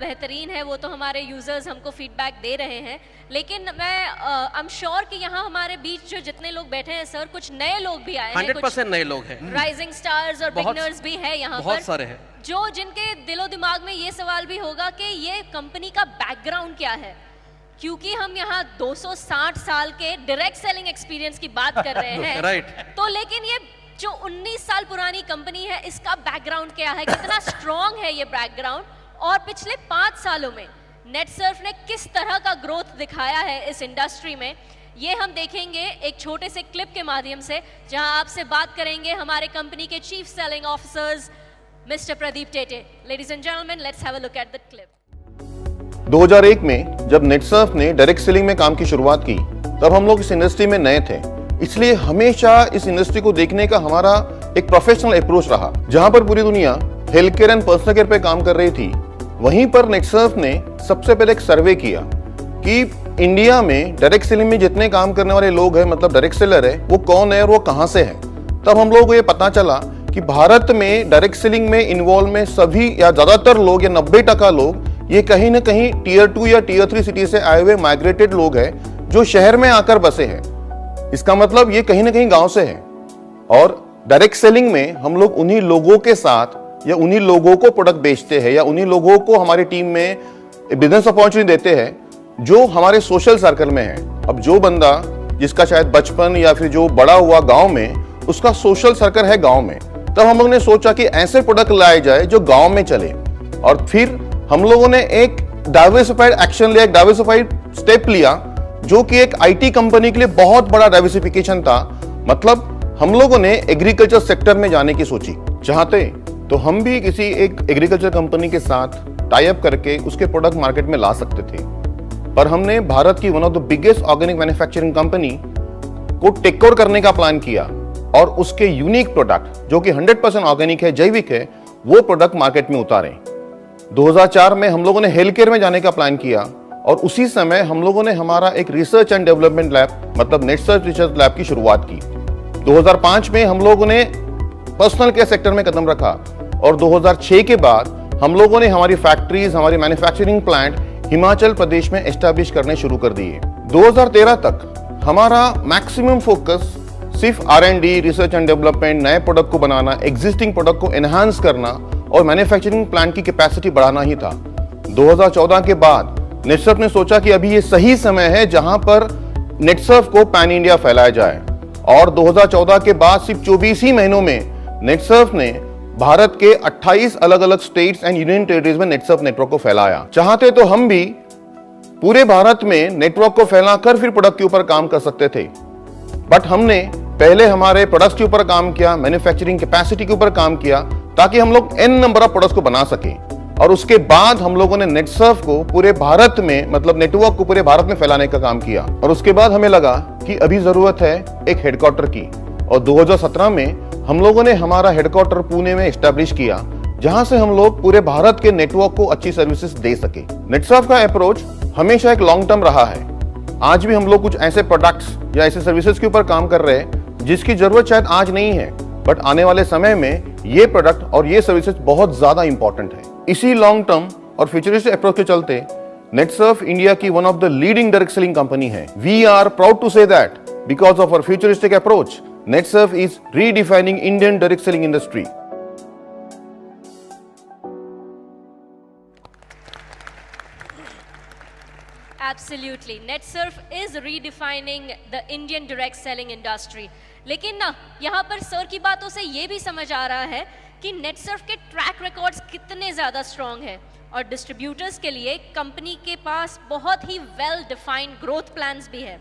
बेहतरीन है, वो तो हमारे यूजर्स हमको फीडबैक दे रहे हैं, लेकिन मैं आई एम श्योर कि यहाँ हमारे बीच जो जितने लोग बैठे हैं सर, कुछ नए लोग भी आए हैं, 100% नए लोग हैं, राइजिंग स्टार्स और बिगनर्स भी है यहाँ पर, बहुत सारे हैं, जो जिनके दिलो दिमाग में ये सवाल भी होगा कि ये कंपनी का बैकग्राउंड क्या है, क्योंकि हम यहाँ 260 साल के डायरेक्ट सेलिंग एक्सपीरियंस की बात कर रहे हैं राइट। तो लेकिन ये जो 19 साल पुरानी कंपनी है, इसका बैकग्राउंड क्या है, कितना स्ट्रॉन्ग है ये बैकग्राउंड, और पिछले 5 सालों में नेटसर्फ ने किस तरह का ग्रोथ दिखाया है इस इंडस्ट्री में, ये हम देखेंगे एक छोटे से क्लिप के माध्यम से, जहां आपसे बात करेंगे हमारे कंपनी के chief selling officers mister Pradeep Tete. Ladies and gentleman, let's have a look at the clip. 2001 में जब नेटसर्फ ने डायरेक्ट सेलिंग में काम की शुरुआत की, तब हम लोग इस इंडस्ट्री में नए थे, इसलिए हमेशा इस इंडस्ट्री को देखने का हमारा एक प्रोफेशनल अप्रोच रहा। जहां पर पूरी दुनिया health care and personal care पे काम कर रही थी, वहीं पर नेटसर्फ ने सबसे पहले एक सर्वे किया कि इंडिया में डायरेक्ट सेलिंग में जितने काम करने वाले लोग हैं, मतलब डायरेक्ट सेलर है, वो कौन है और वो कहां से है। तब हम लोगों को ये पता चला कि भारत में डायरेक्ट सेलिंग में इन्वॉल्व में सभी या ज्यादातर लोग या 90% लोग ये कहीं ना कहीं टियर 2 या टियर 3 सिटी से आए हुए माइग्रेटेड लोग हैं जो शहर में आकर बसे हैं। इसका मतलब ये कहीं ना कहीं गांव से है, और डायरेक्ट सेलिंग में हम लोग उन्हीं लोगों के साथ या उन्हीं लोगों को प्रोडक्ट बेचते हैं या उन्हीं लोगों को हमारी टीम में बिजनेस अपॉर्चुनिटी देते हैं जो हमारे सोशल सर्कल में है। अब जो बंदा जिसका शायद बचपन या फिर जो बड़ा हुआ गांव में, उसका सोशल सर्कल है गांव में, तब हम लोग ने सोचा कि ऐसे प्रोडक्ट लाए जाए जो गांव में चले, और फिर हम लोगों ने एक डाइवर्सिफाइड एक्शन लिया, एक डाइवर्सिफाइड स्टेप लिया, जो कि एक आईटी कंपनी के लिए बहुत बड़ा डाइवर्सिफिकेशन था। मतलब हम लोगों ने एग्रीकल्चर सेक्टर में जाने की सोची। चाहते तो हम भी किसी एक एग्रीकल्चर कंपनी के साथ टाई अप करके उसके प्रोडक्ट मार्केट में ला सकते थे, पर हमने भारत की one of the biggest organic manufacturing company को टेक ओवर करने का प्लान किया और उसके यूनिक प्रोडक्ट जो कि 100% ऑर्गेनिक है, जैविक है, वो प्रोडक्ट मार्केट में उतारे। 2004 में हम लोगों ने हेल्थ केयर में जाने का प्लान किया, और उसी समय हम लोगों ने हमारा एक रिसर्च एंड डेवलपमेंट लैब मतलब नेटसर्फ रिसर्च लैब की शुरुआत की। 2005 में हम लोगों ने पर्सनल केयर सेक्टर में कदम रखा, और 2006 के बाद हम लोगों ने हमारी फैक्ट्रीज, हमारी मैन्युफैक्चरिंग प्लांट हिमाचल प्रदेश में एस्टैब्लिश करने शुरू कर दिए। 2013 तक हमारा मैक्सिमम फोकस सिर्फ R&D, रिसर्च एंड डेवलपमेंट, नए प्रोडक्ट को बनाना, एग्जिस्टिंग प्रोडक्ट को एनहांस करना और मैन्युफैक्चरिंग प्लांट की कैपेसिटी बढ़ाना ही था। 2014 के बाद नेटसर्फ ने सोचा कि अभी ये सही समय है जहां पर नेटसर्फ को पैन इंडिया फैलाया जाए, और 2014 के बाद सिर्फ 24 ही महीनों में नेटसर्फ ने भारत के 28 अलग अलग स्टेट्स एंड यूनियन टेरिटरीज में नेटसर्फ नेटवर्क को फैलाया। चाहते तो हम भी पूरे भारत में नेटवर्क को फैलाकर फिर प्रोडक्ट के ऊपर काम कर सकते थे, बट हमने पहले हमारे प्रोडक्ट्स के ऊपर काम किया, मैन्युफैक्चरिंग कैपेसिटी के ऊपर काम किया, ताकि हम लोग n नंबर ऑफ प्रोडक्ट्स को बना सके, और उसके बाद हम लोगों ने नेटसर्फ को पूरे भारत में मतलब नेटवर्क को पूरे भारत में फैलाने का काम किया। और उसके बाद हमें लगा कि अभी जरूरत है एक हेडक्वार्टर की, और 2017 में हम लोगों ने हमारा हेडक्वार्टर पुणे में एस्टैब्लिश किया, जहां से हम लोग पूरे भारत के नेटवर्क को अच्छी सर्विसेज दे सके। नेटसर्फ का अप्रोच हमेशा एक लॉन्ग टर्म रहा है। आज भी हम लोग कुछ ऐसे प्रोडक्ट्स या ऐसे सर्विसेज के ऊपर काम कर रहे हैं जिसकी जरूरत शायद आज नहीं है, बट आने वाले समय में ये प्रोडक्ट और ये सर्विसेज बहुत ज्यादा इंपॉर्टेंट है। इसी लॉन्ग टर्म और फ्यूचरिस्टिक अप्रोच के चलते नेटसर्फ इंडिया की one of the leading direct selling company है। We are proud to say that because of our futuristic approach, NetSurf is redefining Indian direct selling industry. Absolutely, NetSurf is redefining the Indian direct selling industry. लेकिन ना यहाँ पर sir की बातों से ये भी समझ आ रहा है कि नेटसर्फ के ट्रैक रिकॉर्ड्स कितने ज़्यादा स्ट्रॉन्ग है, और डिस्ट्रीब्यूटर्स के लिए कंपनी के पास बहुत ही वेल डिफाइंड ग्रोथ प्लान्स भी है।